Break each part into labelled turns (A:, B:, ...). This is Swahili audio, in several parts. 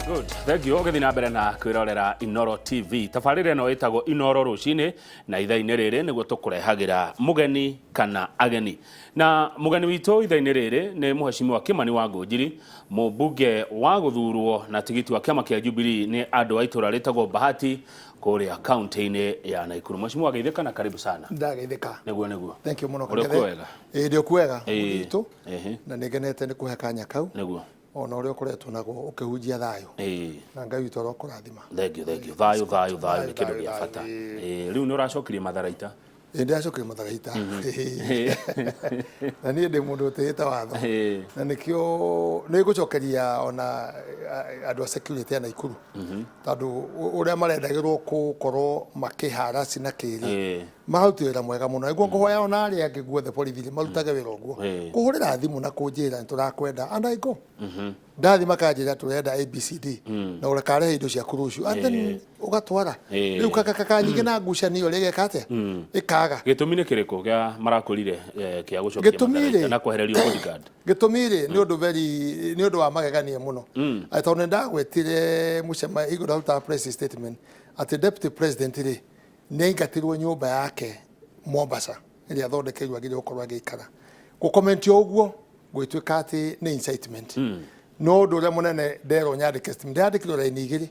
A: Good. Thank you. Ogethi na mbere na kwirorera Inoro TV. Tabarĩra ĩno ĩtagwo Inoro rũcinĩ na ithaa-inĩ rĩrĩ nĩguo tũkũrehagĩra mũgeni kana ageni. Na mũgeni witũ ithaa-inĩ rĩrĩ nĩ Mheshimiwa Kimani Wangũnjiri, mũmbunge wa gũthurwo na tigiti wa kĩama kĩa Jubilee nĩ andũ a itũra rĩtagwo Bahati kũrĩa kaunti-inĩ ya Nakuru. Mheshimiwa geithĩka na karibu sana.
B: Ndageithĩka.
A: Nĩguo.
B: Thank you mũno
A: Ũrĩ kwega.
B: Ndĩ kwega mũgitũ. Na nĩngenete nĩ kũhe kanya kau.
A: Nĩguo.
B: Ona ũrĩa ũkoretwo naguo ũkĩhunjia thayũ. Na Ngai witũ arokũrathima.
A: Thank you. Thayũ nĩ kĩndũ gĩa bata. Rĩu nĩ ũracokirie matharaita?
B: Ndĩracokirie matharaita. Na niĩ ndĩ mũndũ ũtĩĩte watho. Na nĩkĩo nĩngũcokeria ona andũ a security ya Nakuru. Tondũ ũrĩa marendagĩrwo gũkorwo makĩharaci na kĩrĩ. Maruti wĩra mwega mũno. Nĩguo ngũhoya ona arĩa angĩ guothe borithi marutage wĩra ũguo. Kũhũrĩra thimũ na kũnjĩra nĩtũrakwenda and I go. Ndathi makanjĩra tũrenda ABCD na ũrekarehe indo ciaku rũciũ and then ũgatwara. Rĩu kaka nyingĩ na ngucanio rĩgeka atĩa? Ĩkaga.
A: Gĩtũmi nĩ kĩrĩkũ gĩa marakũrire kĩa gũcokia matharaita na kwehererio bodyguard?
B: Gĩtũmi nĩ ũndũ wa magegania mũno. Tondũ nĩndagwetire mũcema igũrũ ruta press statement atĩ deputy president rĩ nĩaingatirwo nyũmba yake Mombasa ĩrĩa athondekeirwo agĩrĩirwo gũkorwo agĩikara. Gũkomentio ũguo gwĩtuĩka atĩ nĩ incitement. No ũndũ ũrĩa mũnene nderwo nyandĩke statement ndĩrandĩkirwo raini igĩrĩ.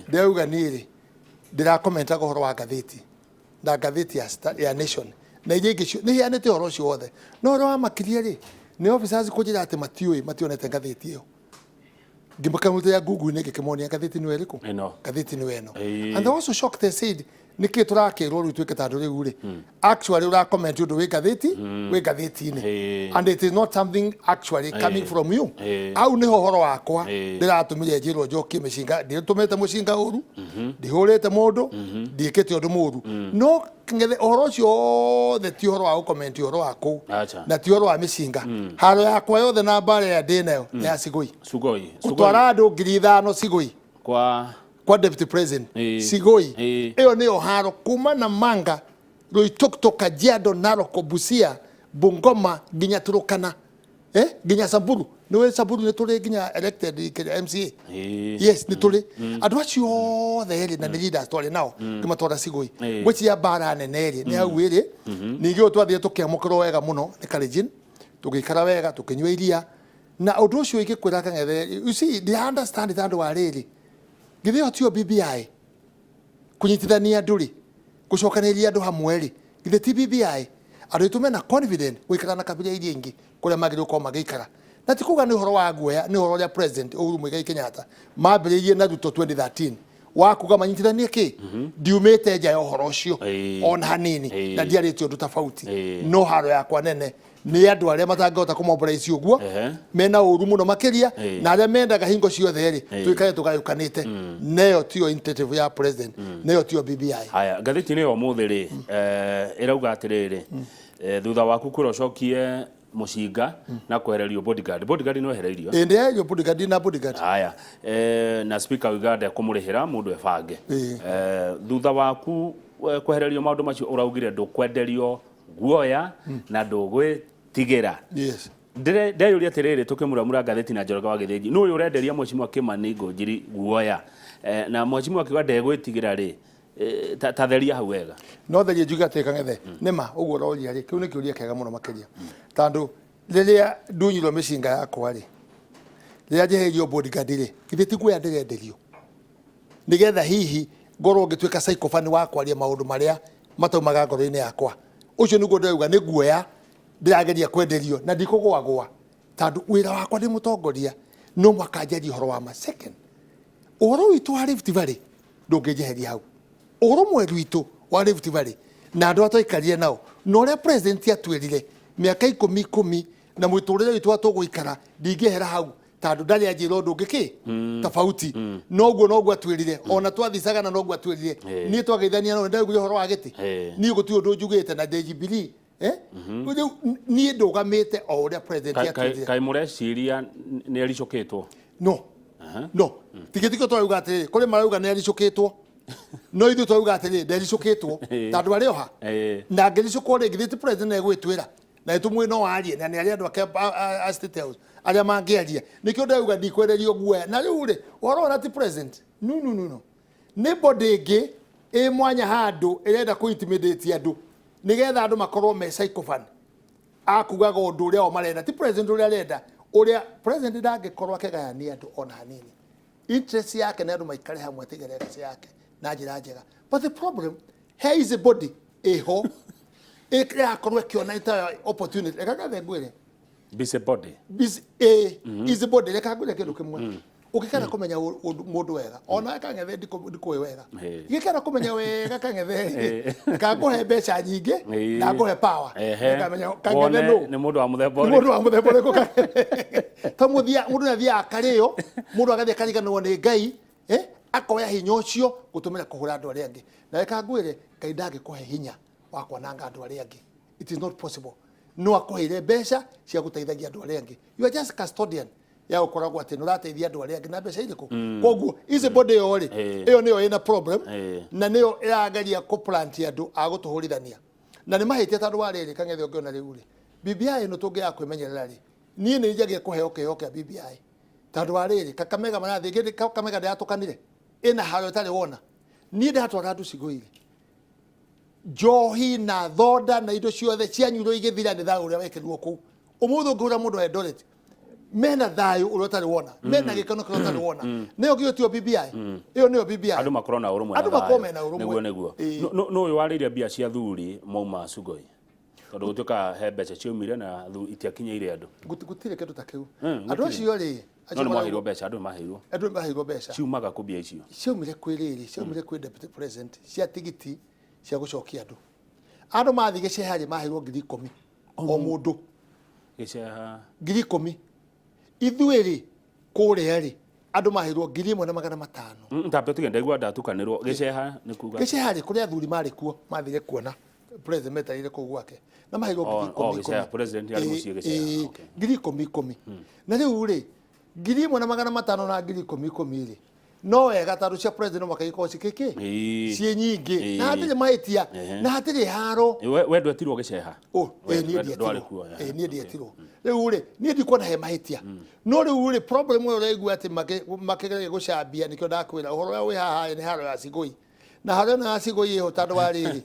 B: Ndĩrauga niĩ ndĩrakomentaga ũhoro wa ngathĩti na ngathĩti ya Nation na iria ingĩ nĩ hianĩte ũhoro ũcio wothe. No ũrĩa wamakirie rĩ nĩ officers kũnjĩra atĩ mationete ngathĩti ĩyo. Ngĩmakamũtĩra Google-inĩ ngĩkĩmonia ngathĩti nĩ ĩrĩkũ? Ngathĩti nĩ ĩno. And they also shocked they said nĩkĩ tũrakĩrwo rĩu twĩke ta andũ rĩu rĩ actually ũracomment ũndũ wĩ ngathĩti-inĩ and it is not something actually coming from you. Au nĩho ũhoro wakwa ndĩratũmire njĩrwo njokie mĩcinga ndĩtũmĩte mũcinga ũru ndĩhũrĩte mũndũ ndiĩkĩte ũndũ mũru no ũhoro ũcio wothe ti ũhoro wa gũkomenti ũhoro wa kũu na ti ũhoro wa mĩcinga. Haro yakwa yothe na mbara ĩrĩa ndĩ nayo nĩ ya Sigũi gũtwara andũ 5,000 Sigũi kwa deputy president Sigũi ĩyo nĩyo haro kuma na Manga Loitoktok Kajiado Narok Busia Bungoma nginya Turkana nginya Samburu nĩwe Samburu nĩ tũrĩ nginya elected MCA yes nĩ tũrĩ andũ acio othe erĩ na nĩ leaders twarĩ nao ngĩmatwara Sigũi gwĩcia mbara nene erĩ nĩ hau ĩrĩ ningĩ twathire tũkĩamũkĩrwo wega mũno nĩ Kalenjin tũgĩikara wega tũkĩnyua iria na ũndũ ũcio igĩkwĩra kang'ethe you see they understand andũ wa rĩrĩ githio tio BBI kunyitithania andũ rĩ gũcokanĩrĩria andũ hamwe rĩ githĩ ti BBI andũ aitũ mena confident gũikara na kabira iria ingĩ kũrĩa magĩrĩirwo gũkorwo magĩikara na ti kuga nĩ ũhoro wa guoya nĩ ũhoro ũrĩa president Uhuru Muigai Kenyatta mambĩrĩirie na Ruto 2013 wa kuga manyitithanie kĩ ndiumĩte nja ya ũhoro ũcio ona hanini na ndiarĩtie ũndũ tofauti no haro yakwa nene nĩ andũ arĩa matangĩhota kũmobilize ũguo mena ũru mũno makĩria na arĩa mendaga hingo ciothe rĩ twĩkare tũgayũkanĩte neyo tiyo initiative ya president neyo tiyo BBI.
A: Haya ngathĩti nĩ ũmũthĩ rĩ ĩrauga atĩrĩrĩ thutha waku kũrocokie mũcinga na kwehererio bodyguard no ehereirio
B: ndehererio bodyguard.
A: Haya na speaker Uganda kũmũrĩhĩra mũndũ ebange thutha waku kwehererio maũndũ macio ũraugire ndũkwenderio guoya na ndũgwĩtigĩra. Ndeyũria atĩrĩrĩ tũkĩmuramura ngathĩti na Njoroge wa Gĩthĩnji nĩ ũyũ ũrenderia Mheshimiwa Kimani Ngũnjiri guoya na Mheshimiwa akiuga ndegwĩtigĩra rĩ tatheria hau wega
B: no theria njuga atĩ kang'ethe nĩma ũguo ũroria rĩ kĩu nĩ kĩũria kĩega mũno makĩria tondũ rĩrĩa ndunyirwo mĩcinga yakwa rĩ rĩrĩa njeherio bodyguard rĩ githĩ ti guoya ndĩrenderio nĩgetha hihi ngorwo ngĩtuĩka psychophani wa kwaria maũndũ marĩa mataumaga ngoro-inĩ yakwa ũcio nĩguo ndĩrauga nĩ guoya ndĩrageria kwenderio na ndikũgwagwa tondũ wĩra wakwa ndĩ mũtongoria no mwaka njarie ũhoro wa ma second ũhoro witũ wa Rift Valley ndũngĩnjeheria hau ũhoro mwerũ witũ wa Rift Valley na andũ atũikarire nao na ũrĩa president atwĩrire mĩaka 10 na mũtũrĩre witũ atũgũikara ndingĩhera hau tondũ ndarĩ anjĩra ũndũ ũngĩ tofauti noguo atwĩrire ona twathicaga na noguo atwĩrire niĩ twageithania no ndaiguire ũhoro wa gĩtĩ niĩ gũtirĩ ũndũ njugĩte na Jubilee niĩ ndũgamĩte o ũrĩa president atwĩrire
A: kaĩ mũreciria nĩ aricũkĩtwo
B: no tigĩtikio twauga atĩrĩrĩ kũrĩ marauga nĩ aricũkĩtwo no ithuĩ twauga atĩrĩrĩ ndericũkĩtwo tondũ arĩ oha na angĩricũkwo rĩ githĩ ti president egwĩtwĩra na itumwe no arie na ni aria andu ake a State House aria mangiaria nikio ndauga ndikwererio guoya na riu ri uhoro na ti president no nobody ingi mwanya handu irenda ku intimidate andu nigetha andu makorwo me psychophone akugaga undu uria o marenda ti president uria arenda uria president ndangikorwo akegayania andu ona hanini interest yake na andu maikare hamwe tigere interest yake na njira njega but the problem here is a body eho ekra akorwo kiona ita opportunity ekaga thengwire
A: busy body
B: is a body reka ngure kindu kimwe ukikana kumenya mundu wega ona akangethe ndikuwe wega gikana kumenya wega kangethe kakuhe mbeca nyingi na kuhe power kamenya kangethe no
A: ni mundu wa muthemba
B: riko ta mundu athia akario mundu agathia kariganwo ni Ngai akoya hinya ucio gutumira kuhura andu aria angi na reka ngwire Ngai ndangikuhe hinya wa kwananga andu aria angi it is not possible no akohire mbeca cia guteithagia andu aria angi you are just custodian ya ukoragwo ati no rateithia andu aria angi na mbeca iriku koguo is a body yori iyo niyo ina problem na niyo irageria ku plant andu agutuhurithania na ni mahitia tandu wariri kangethe ongiona riu ri BBI no tungia kwimenyerera ri nie ni njagie kuheo kiheo kia BBI tandu wariri Kakamega marathi ngiri Kakamega ndatukanire ina haro tari wona nie ndatwara andu cigoire njohi na thoda na indo ciothe cianyuro igithira ni thayo uria wekirwo ku umuthu ngura mundu Eldoret mena thayo uria tari wona mena gikano kiro tari wona niyo gitio BBI iyo niyo BBI
A: andu makorona urumwe
B: andu makomena urumwe
A: niguo no uyu wariria bia cia thuri mauma Sugoi tondu gutuka he mbeca ciumire na itiakinyeire andu
B: gutire kindu ta kiu andu acio ri
A: no mahirwo mbeca andu mahirwo
B: mbeca
A: ciumaga ku bia icio
B: ciumire kwiriri ciumire kwi deputy president cia tigiti cia gucokia andu mathi gicehari mahirwo 10,000 o mundu
A: giceha
B: 10,000 ithuiri kuria ri andu mahirwo 1,500
A: ntape tugenda igwa ndatukanirwo giceha ni kuga
B: gicehari kuria athuri mari kuo mathire kuona president metarire ku gwake na mahirwo 10,000
A: president yari mucie giceha
B: 10,000 na riu ri 1,500 na 10,000 ri no wega taru cia president makaiko cikiki cie nyingi na hatire mahitia na hatire haro
A: we ndwetirwo giceha
B: nie ndietirwo riu ri nie ndikuona he mahitia no riu ri problem yo regua ati makigere gucambia nikyo ndakwira uhoro wi haha ni haro ya Sigoi na haro na Sigoi ho tandu wariri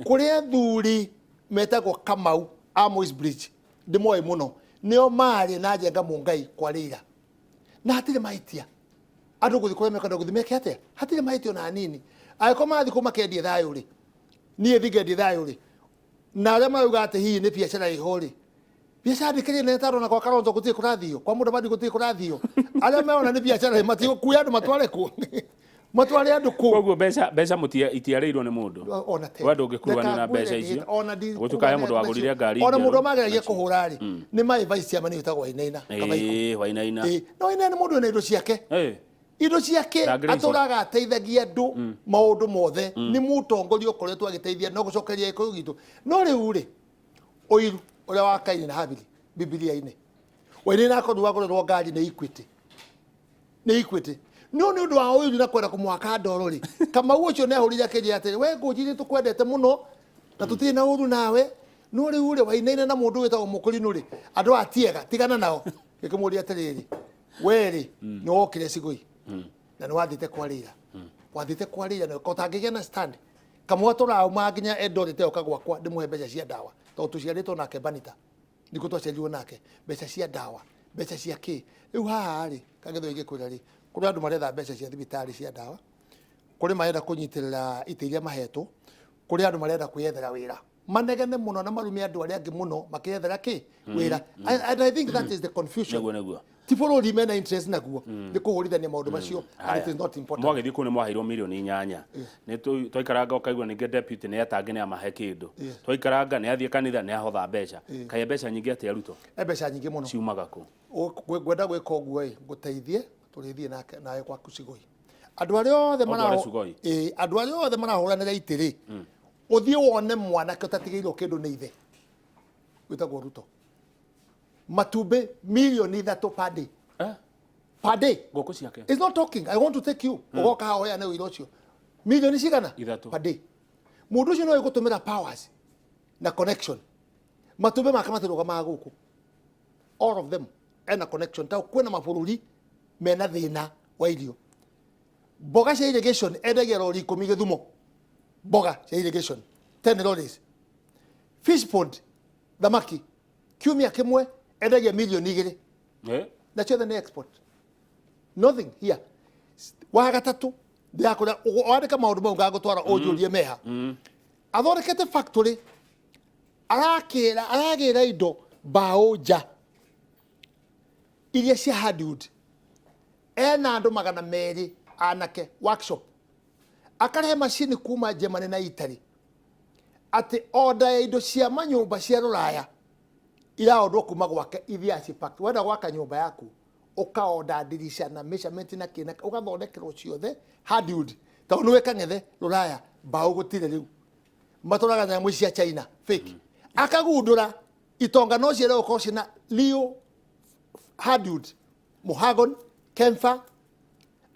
B: kuria thuri metagwo Kamau Amos Bridge ndimoi muno nio mari na jenga mungai kwarira na hatire mahitia andu guthikora mekanda guthimeke atia hatire mahitio na nini aikoma mathi kuma kendie thayo ri nie thigendi thayo ri na aria marauga ati hihi ni biacara iho ri biacara ndikiri ne taro na kwa Kalonzo gutie kurathio kwa mundu badi gutie kurathio aria meona ni biacara matio kuya andu matware ku matware andu ku
A: koguo mbeca mutia itiareirwo ni mundu
B: ona te
A: we ndungikuruania na mbeca icio gutuka he mundu wagurire ngari
B: ona mundu mageragia kuhura ri ni mai vice chairman yitagwo Wainaina
A: Wainaina
B: no ina ni mundu ene indo ciake indo ciake aturaga ateithagia andu maundu mothe ni mutongoria ukoretwo agiteithia no gucokeria iko gitu no riu ri oiru uria wakaine na habili Biblia-ini Wainaina akorwo agurerwo ngari ni Equity no ni undu wa oiru na kwenda kumwaka ndoro ri kama ucio ne ahurire akije atiri we ngujiri tukwendete muno na tutire na uru nawe no riu ri Wainaina na mundu wetagwo Mukurinu ri andu atiega tigana nao gikimuria atiriri weri ni wokire Sigoi na no wathite kwarira no kotangigia na stand kamwe turauma nginya Eldoret okagwa kwa ndimuhe mbeca cia dawa to tuciaritwo nake Banita niko twaciarirwo nake mbeca cia dawa mbeca cia ki riu haha ri kagetho igikwira ri kuri andu maretha mbeca cia thibitari cia dawa kuri marenda kunyitirira itiria mahetwo kuri andu marenda kwiyethera wira manegene muno na marumi andu aria angi muno makiyethera ki wira and I think that is the confusion tiporo mena interest naguo ni kuhurithania maundu macio and it is not important
A: mwagithi ku ni mwaheirwo milioni 8 ni twikaranga ukaigwa ninge deputy ni atange ni amahe kindu twikaranga ni athie kanitha ni ahotha mbeca kaye mbeca nyingi ati aruto
B: mbeca nyingi muno
A: ciumaga ku
B: gwenda gwika uguo guteithie turithie nawe kwa Sigoi andu aria othe marahuranira itiri uthie wone mwanake utatigeirwo kindu ni ithe witagwo Ruto matumbe milioni 3 per day per day
A: goko ciake
B: it's not talking I want to take you ugoka hoya na wiro cio milioni cigana per day mundu cio no igutumira powers na connection matumbe makamate rugama guku all of them ena connection ta kwena mabũrũri mena thĩna wa irio boga cia irrigation endagia rori 10 Gĩthumo boga cia irrigation 10 lorries fish pond thamaki kiumia kimwe endagia milioni 2 na ciothe nĩ export nothing here wa gatatu ndakora wandika maũndũ mau ngagũtwara ũnjũrie meha athondekete factory aragĩra indo mbaũ nja iria cia hardwood ena andũ 200 anake workshop akarehe macini kuma Germany na Italy ati order ya indo cia manyũmba cia rũraya iraondwo kuma gwake ithia cipact wenda gwaka nyũmba yaku ukaorder dirisha na measurement na kina ugathondekerwo ciothe hardwood ta nĩ weka ng'ethe rũraya mbaũ gũtire rĩu matũraga nyamũ cia China fake akagundũra itonga no ciere uko cina Leo hardwood muhagon kemfa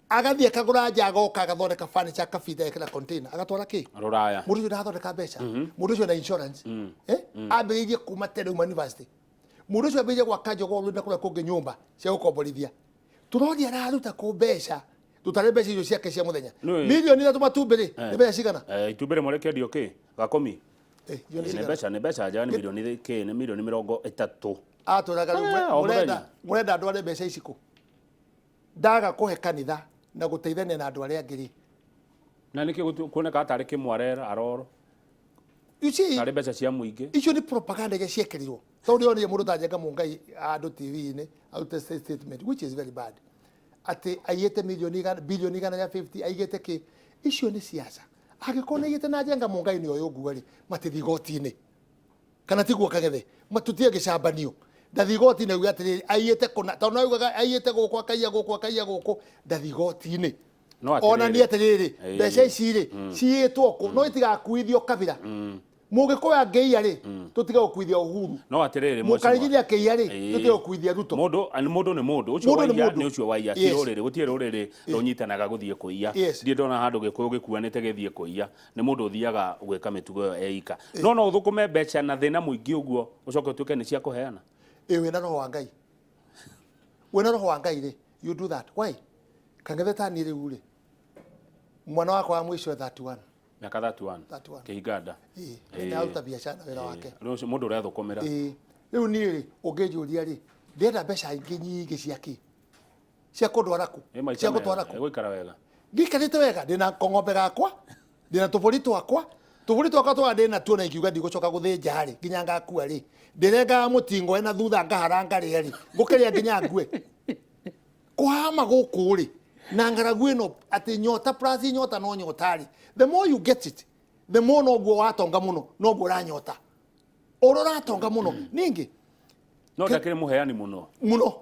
B: agathie akagũra njago kagathondeka furniture kabitha ekĩra container agatwara kĩ rũraya mũndũ ũcio ndathondeka mbeca mũndũ ũcio na insurance ambĩrĩirie kuma tene university mũndũ ũcio ambĩrĩirie gwaka njogoo na kũrĩa kũngĩ nyũmba cia gũkomborithia tũroria araruta kũ mbeca tutare mbeca icio ciake cia mũthenya milioni 3 matumbĩrĩ nĩ mbeca cigana
A: itumbĩrĩ mũrekendio kĩ gakũmi nĩ mbeca njega nĩ milioni kĩ nĩ milioni 30
B: atũraga mũrenda andũ arĩa mbeca ici kũ ndaga kũhe kanitha na gũteithania na andũ arĩa angĩ
A: na nĩkĩ kuoneka atarĩ kĩmwarera aroro tarĩ mbeca cia mũingĩ
B: icio nĩ propaganda iria ciekĩrirwo tondũ nĩonire mũndũ ta Njenga Mũngai andũ TV-inĩ arute statement which is very bad atĩ aiyĩte bilioni 150 aigĩte kĩ icio nĩ siasa angĩkorwo nĩaiyĩte na Njenga Mũngai nĩ ũyũ nguarĩ matithiĩ igoti-inĩ kana tiguo Kang'ethe matutie gĩcambanio ndathi igoti-inĩ auga atĩrĩrĩ aiyĩte kũna tondũ no augaga aiyĩte gũkũ akaiya gũkũ ndathi igoti-inĩ ona nĩ atĩrĩrĩ mbeca ici rĩ ciĩtwo kũ no itigakuithio kabira mũgĩkũyũ angĩiya rĩ tũtige gũkuithia Uhuru
A: no atĩrĩrĩ
B: mũkaigithia kĩiya rĩ tũtige gũkuithia Ruto
A: mũndũ nĩ mũndũ ũcio waiya nĩ ũcio waiya ti rũrĩrĩ gũtirĩ rũrĩrĩ rũnyitanaga gũthiĩ kũiya ndiĩ ndona handũ Gĩkũyũ gĩkuanĩte gĩthiĩ kũiya nĩ mũndũ ũthiaga gwĩka mĩtugo ĩyo eika no ũthũkũme mbeca na thĩna mũingĩ ũguo ũcoke ũtuĩke nĩ cia kũheana
B: wĩna roho wa Ngai wĩna roho wa Ngai rĩ you do that why Kang'ethe tani rĩu rĩ mwana wakwa wa mwisho 31
A: miaka 31 kĩhinganda
B: nĩ aruta biacara wĩra wake
A: mũndũ ũrĩa thũkũmĩra
B: rĩu niĩ rĩ ũngĩnjũria rĩ ndĩrenda mbeca ingĩ nyingĩ ciaki cia kũndwara kũ cia gũtwara kũ
A: gũikara wega
B: ngikarĩte wega ndĩna kong'ombe gakwa ndĩna tũbũri twakwa twa ndĩna tuo na ingiuga ndigũcoka gũthĩnja rĩ nginya ngakua rĩ ndĩrengaga mũtingo ena thutha ngaharanga rĩ ngũkĩrĩa nginya ngue kũhama gũkũ rĩ na ngaragu ĩno atĩ nyota plus nyota no nyota rĩ the more you get it the more noguo watonga mũno noguo ũranyota ũratonga mũno ningĩ
A: no ndakĩrĩ mũheani mũno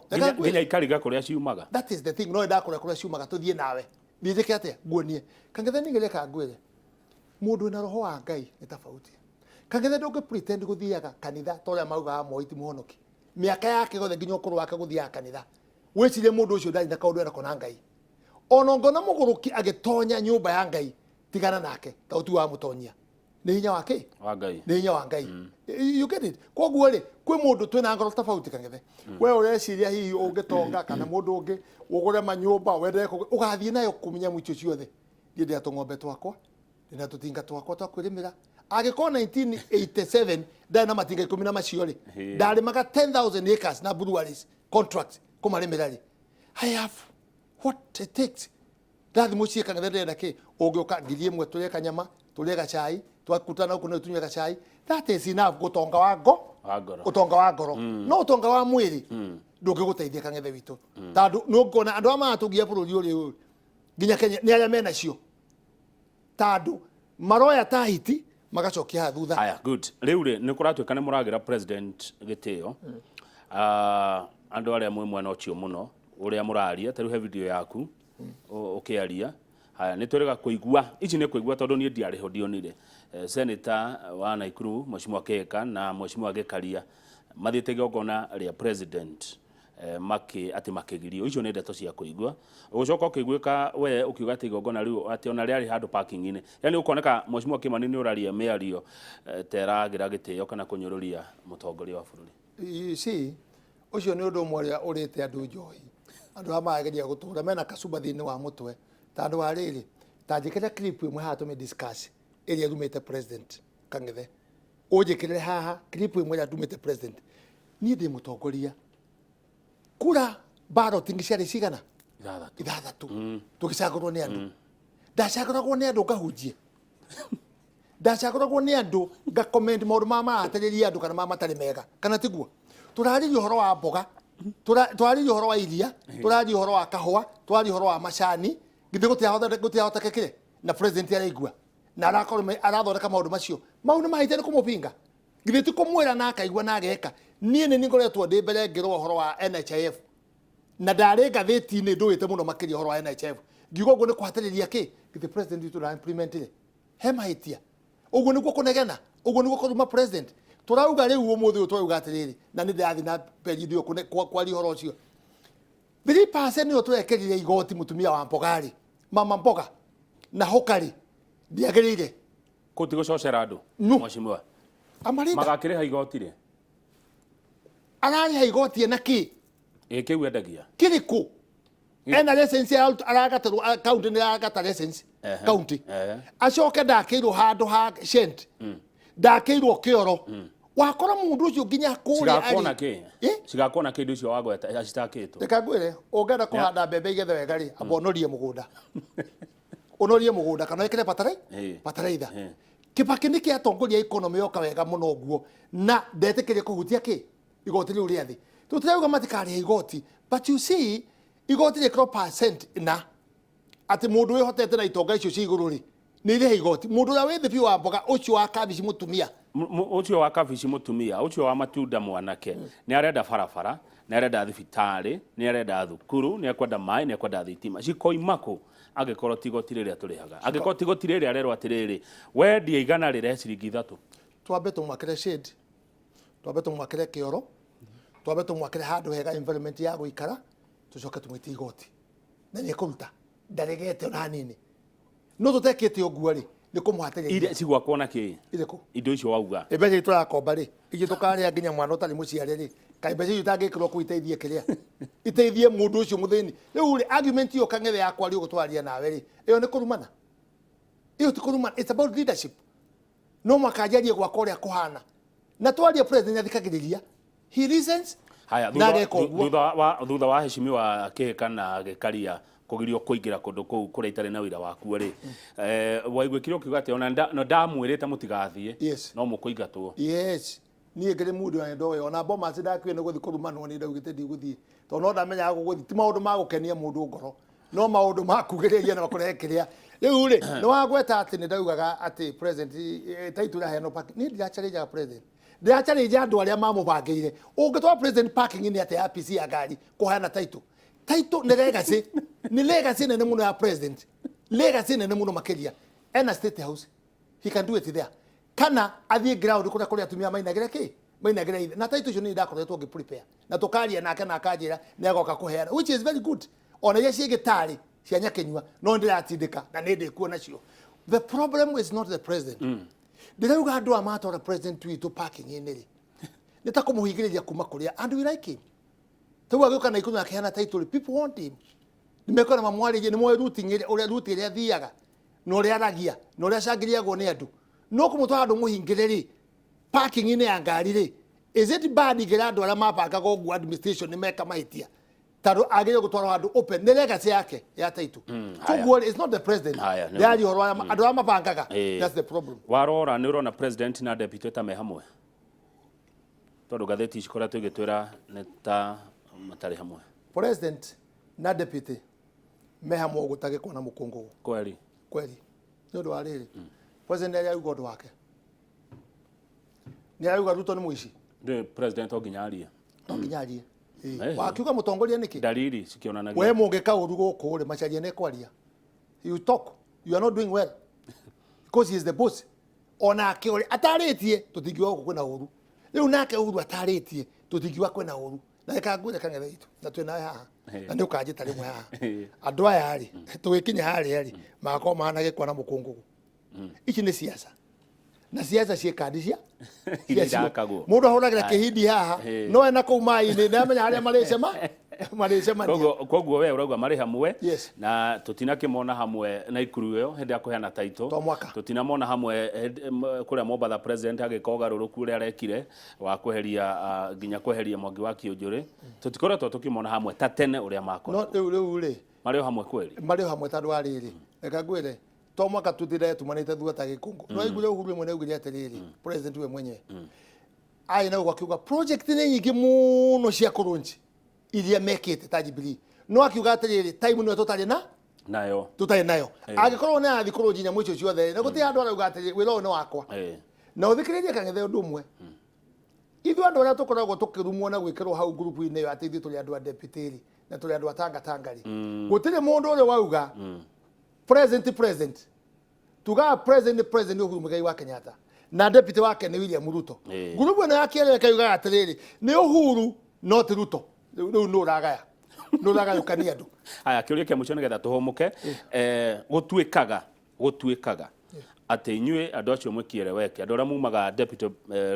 A: nginya ikariga kũrĩa ciumaga
B: that is the thing no ndakũrĩa kũrĩa ciumaga tũthiĩ nawe thiĩke atĩa nguonie Kang'ethe nĩgereka ngwĩre mũndũ wĩna roho wa Ngai nĩ tofauti Kang'ethe ndũngĩ pretend gũthiaga kanitha torĩa maugaga Moi ti mũhonoki mĩaka yake gothe nginya ũkũrũ wake gũthiaga kanitha wĩcirie mũndũ ũcio ndarĩ na kaũndũ ena kona Ngai ona ngona mũgũrũki agĩtonya nyũmba ya Ngai tigana nake ta ũtu wa mũtonyia nĩ hinya wake
A: wa Ngai
B: nĩ hinya wa Ngai you get it koguo rĩ kwĩ mũndũ twĩna ngoro tofauti Kang'ethe we ũreciria hihi ũngĩtonga kana mũndũ ũngĩ ũgũre manyũmba wende ũgathiĩ nayo kũmenya mũico ciothe ndiĩ ndĩa tũng'ombe twakwa ndĩna tũtinga twakwa twa kwĩrĩmĩra agĩkorwo 1987 ndarĩ na matinga 10 na macio rĩ ndarĩmaga 10,000 acres na breweries contract kũmarĩmĩra rĩ I have what it takes ndathi mũciĩ Kang'ethe ndĩrenda kĩ ũngĩũka ngiri ĩmwe tũrĩe kanyama tũrĩe gacai twakutana huko na tunywe gacai that is enough gũtonga wa ũtonga wa ngoro no ũtonga wa mwĩrĩ ndũngĩgũteithia Kang'ethe witũ tondũ nĩũkuona andũ arĩa maratũgia bũrũri ũrĩa nginya Kenya nĩ arĩa menacio tondũ maroya tahiti magacokia thutha
A: aya good rĩu rĩ nĩ kũratuĩka nĩ mũragĩra president gĩtĩo andũ arĩa mwĩ mwena ũcio mũno ũrĩa mũraria tarĩu he video yaku ũkĩaria haya nĩ twĩrĩga kũigua ici nĩ kũigua tondũ niĩ ndiarĩ ho ndionire senator wa Naikuru Mheshimiwa Keka na Mheshimiwa Gĩkaria mathiĩte igongona rĩa president makigirio icio nä ndeto cia kuigua ugucoka ukiguika we ukiuga ati igongona riu ati ona riari handu parking ini yani ukoneka mheshimiwa Kimani ni uraria miario teragira gitio kana kunyururia mutongoria wa bururi
B: si ucio ni undu mwe urite andu njohi andu amageria gutura mena kacuba thini wa mutwe tandu wa riri tanjikira clip imwe haha tume discuss iria rumite president Kang'ethe ujikirire haha clip imwe ya rumite president ni ndi mutongoria kura ballot ngiciari cigana ithathatu tugicagurwo ni andu ndacaguragwo ni andu ngahunjie ndacaguragwo ni andu nga comment maundu mama atariria andu kana mama tari mega kana tiguo turariria uhoro wa mboga turariria uhoro wa iria turariria uhoro wa kahua turariria uhoro wa macani githe gutiahotekekire na president araigua na arathondeka maundu macio maundu mahite ni kumupinga githe ti kumwira na akaigua na ageka nie ni ngoretwo ndi mbere ngirwo uhoro wa NHIF na ndari ngathiti-ini nduite muno makiria uhoro wa NHIF ngiuga uguo ni kuhatiriria ki githe president witu na implement ri he mahitia uguo niguo kunegena uguo niguo kuruma president turauga riu umuthi turauga atiriri na ni ndathi na peridio kwari uhoro ucio 3% ni turekerire igoti mutumia wa Mpogari mama mboga na hokari ndiagirire
A: kutigococera andu mheshimiwa
B: amarida
A: magakire igoti ri
B: arari igoti na ki
A: kiu endagia
B: kiriku ena license aragatarwo county ni aragata license county acoke ndakirwo handu ha shent ndakirwo kioro wakora mundu ucio nginya kuria
A: ari sigakona ki nducio wagweta acitakitwo
B: reka ngwire ungenda kuhanda mbembe igethe wega ri abonorie mugunda onorie mugunda kana ikire bataraitha Kibaki niki atongoria economy yoka wega muno guo na ndetekeria kuhutia ki igoti riu riathi tutirauga matikari igoti but you see igoti ri 0% na ati mundu wihotete na itonga icio ci iguru ri ni ire igoti mundu ya withi biu wa mboga ucio wa kabici mutumia
A: ucio wa kabici mutumia ucio wa matunda mwanake ni arenda barabara ni arenda thibitari ni arenda thukuru ni akwenda mai ni akwenda thitima cikoimako agikorwo tigoti riria turihaga agikorwo tigoti riria rerwo atiriri wendi igana rire ciringi 3
B: twambe tumwakire shade twambe tumwakire kioro twambe tumwakire handu hega environment ya guikara tucoke tumwite igoti na ni kuruta ndaregete ona nini no tutekete uguo ri ni kumuhatiriria
A: ire cigwakwo na ki
B: ireko
A: indo icio wauga
B: mbeca turakomba ri igi tukaria nginya mwana utari muciare ri kai mbeca itangikirwo kuiteithie kiria iteithie mundu ucio muthini riu ri argument yo Kang'ethe yakwa ri gutwaria nawe ri iyo ni kurumana iyo ti kurumana it's about leadership no makajarie gwa koria kuhana na twaria president athikagiriria he listens
A: haya thutha wa heshimiwa Kihika na Gikaria kugirio kuingira kundu kuu kuria itari na wira waku ri waigwikire ukiuga ati ona no ndamwirite mutigathie no mukuingatwo
B: yes nie ngire mundu ane ndowe ona boma sidakwe no guthi kurumanwo ni ndaugite ndiguthie to no ndamenya guthi ti maundu ma gukenia mundu ngoro no maundu ma kugereria na kurekeria riu ri no wagweta ati ni ndaugaga ati president taitura heno park ni ndirachareja president ndirachareja andu aria mamubangire ungitwa president parking ni ati APC ya gari kuhana title ni legacy nene muno ya president legacy nene muno makeria ena state house he can do it there kana athie ground kuria atumia mainagire ki mainagire ithe na title icio ni ndakoretwo ngiprepare na tukaria nake na akajira ni agoka kuheana which is very good ona ye ciigitari cia nyakenywa no ndiratindika na ni ndikuo nacio the problem is not the president ndirauga andu amatora president witu parking iniri nitakumuhigiriria kuma kuria and we like him tuwa gyoka na ikuna kehana title people want him nimekora mamwari ni moyo routing ule route ile thiaga no ria ragia no ria cangiria go ni andu no kumutwa andu muhingiriri parking ine ya ngari ri is it bad igira andu ara mapanga go gu administration ni meka mahitia taro agire gutwara andu open ni legacy yake ya title so good is not the president yari horo andu ara mapangaga that's the problem
A: warora ni urona president na deputy ta me hamwe tondu gatheti cikoretwo igitwira neta matari hamwe
B: president na deputy me hamwe gutage kona mukungu
A: kweli
B: ndio ariri president ya ugodo wake ni ayuga Ruto ni muici
A: the president oginyaria
B: wakiuga mutongoria niki
A: dalili cikionanagia
B: we mungeka uru guku ri macharia ne kwaria you talk you are not doing well because he is the boss ona akiori ataritie tutingiwa kwena uru riu nake uru ataritie tutingiwa kwena uru na ikangwire kang'ethe itu na twina haha na nĩ ũkanjĩta rĩmwe haha andũ aya rĩ tũgĩkinya harĩa rĩ magakorwo mahana gĩkwa na mũkũngũgũ ici nĩ siasa na siasa ciĩkandi cia mũndũ ahũragĩra kĩhindi haha no ena kũu maĩ-inĩ nĩamenya harĩa marĩcemania
A: koguo we urauga marĩ hamwe na tutinakĩmona hamwe na ikuru ĩyo hĩndĩ ya kũheana taito tutinamona hamwe kũrĩa Mombatha president agĩka ũgarũrũku ũrĩa arekire wa kweheria nginya kweheria Mwangi wa Kĩũnjũrĩ tutikoretwo tukĩmona hamwe ta tene ũrĩa makorwo
B: no rĩu rĩ
A: marĩ hamwe kweli
B: marĩ hamwe tandũ wa rĩrĩ reka ngwĩre to mwaka tutire tumanite thua ta gĩkũngũ no igure Uhuru mwe naugire atĩrĩrĩ president we mwenye ai na wakiuga project nĩ nyingĩ mũno cia kũrũnji iria mekĩte ta Jubilee no akiuga atĩrĩrĩ time nĩ tũtarĩ nayo angĩkorwo nĩ athi kũrũnji nyamũ icio ciothe na gũtirĩ andũ arauga atĩrĩrĩ wĩra ũyũ nĩ wakwa na ũthikĩrĩrie kang'ethe ũndũ ũmwe ithuĩ andũ arĩa tũkoragwo tũkĩrumwo na gwĩkĩrwo hau group-inĩ ĩyo atĩ ithuĩ tũrĩ andũ a deputy na tũrĩ andũ a tangatangari gũtirĩ mũndũ ũrĩa wauga president tuga president Uhuru Muigai wa Kenyatta na deputy wake ni William Ruto group ĩno yakĩrĩre kaiuga atĩrĩrĩ nĩ Uhuru not Ruto rĩu no ragaya ukania andũ
A: aya kĩũria kĩa mũico nĩgetha tũhũmũke gũtuĩkaga atĩ inyuĩ andũ acio mwĩkĩre weke andũ arĩa mumaga deputy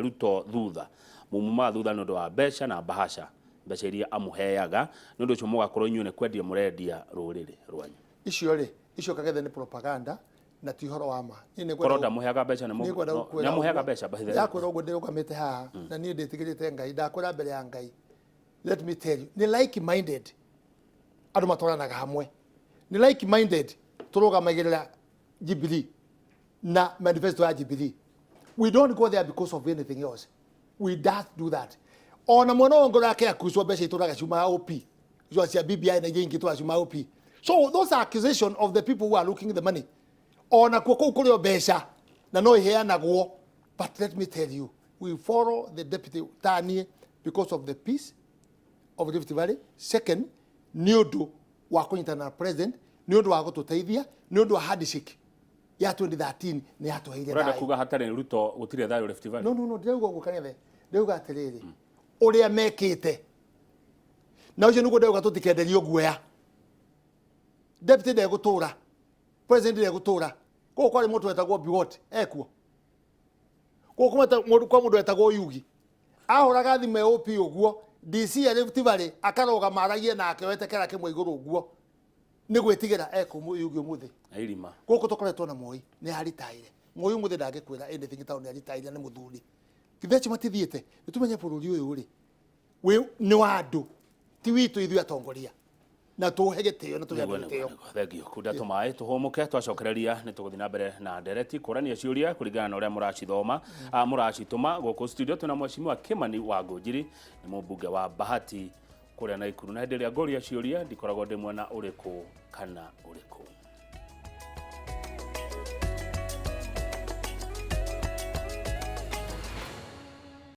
A: Ruto thutha mumaga thutha nĩ ũndũ wa mbeca na bahasha mbeca iria amũheaga nĩ ũndũ ũcio mũgakorwo inyuĩ nĩ kwendia mũrendia rũrĩrĩ rwanyu
B: icio kang'ethe nĩ propaganda na ti horo wa ma
A: korwo ndamuheaga mbeca nĩamuheaga mbeca
B: ndakwĩra ũguo ndĩrũgamĩte haha na niĩ ndĩtigĩrĩte Ngai ndakwĩra mbere ya Ngai let me tell you nĩ like minded andũ matwaranaga hamwe nĩ like minded tũrũgamagĩrĩra Jubilee na manifesto ya Jubilee we don't go there because of anything else we don't do that ona mwana wangu rake akuswa mbeca itũraga ciumaga OP icio cia BBI na ingĩ itũraga ciumaga OP so those are accusations of the people who are looking the money ona kuo kũu kũrĩ mbeca na no iheanagwo but let me tell you we follow the deputy tanie because of the peace of Rift Valley second nĩ ũndũ wa kũnyitana na president nĩ ũndũ wa gũtũteithia nĩ ũndũ wa handshake ya 2013 nĩ yatũheire
A: thayũ kuga hatarĩ Ruto gũtirĩ thayũ Rift Valley
B: no ndĩrauga ũguo kang'ethe ndĩrauga atĩrĩrĩ ũrĩa mekĩte na ũcio nĩguo ndĩrauga tũtikenderio guoya deputy ndegũtũra president ndegũtũra kũu kwarĩ mũndũ wetagwo Biwott ekuo kũu kwa mũndũ wetagwo Yugi ahũraga thimũ ya OP ũguo DC ya Rift Valley akarũgama aragie nake wetekera kĩmwe igũrũ ũguo nĩ gwĩtigĩra Yugi ũmũthĩ
A: airima
B: gũkũ tũkoretwo na Moi nĩ haritaire Moi ũmũthĩ ndangĩkwĩra anything taũ nĩ haritaire nĩ mũthuri githeci matithiĩte nĩtũmenye bũrũri ũyũ rĩ nĩ wa andũ ti witũ ithuĩ atongoria na tuhe gĩtĩo na tuhe gĩtĩo
A: thengio kunda tumaĩ tuhũmũke twacokereria nĩ tũgũthiĩ na mbere na ndereti kũrania ciũria kũringana na ũrĩa mũracithoma mũracitũma gũkũ studio twĩna mheshimiwa Kimani Wangũnjiri nĩ mũmbunge wa Bahati kũrĩa Naikuru na hĩndĩ ĩrĩa ngoria ciũria ndikoragwo ndĩ mwena ũrĩkũ kana ũrĩkũ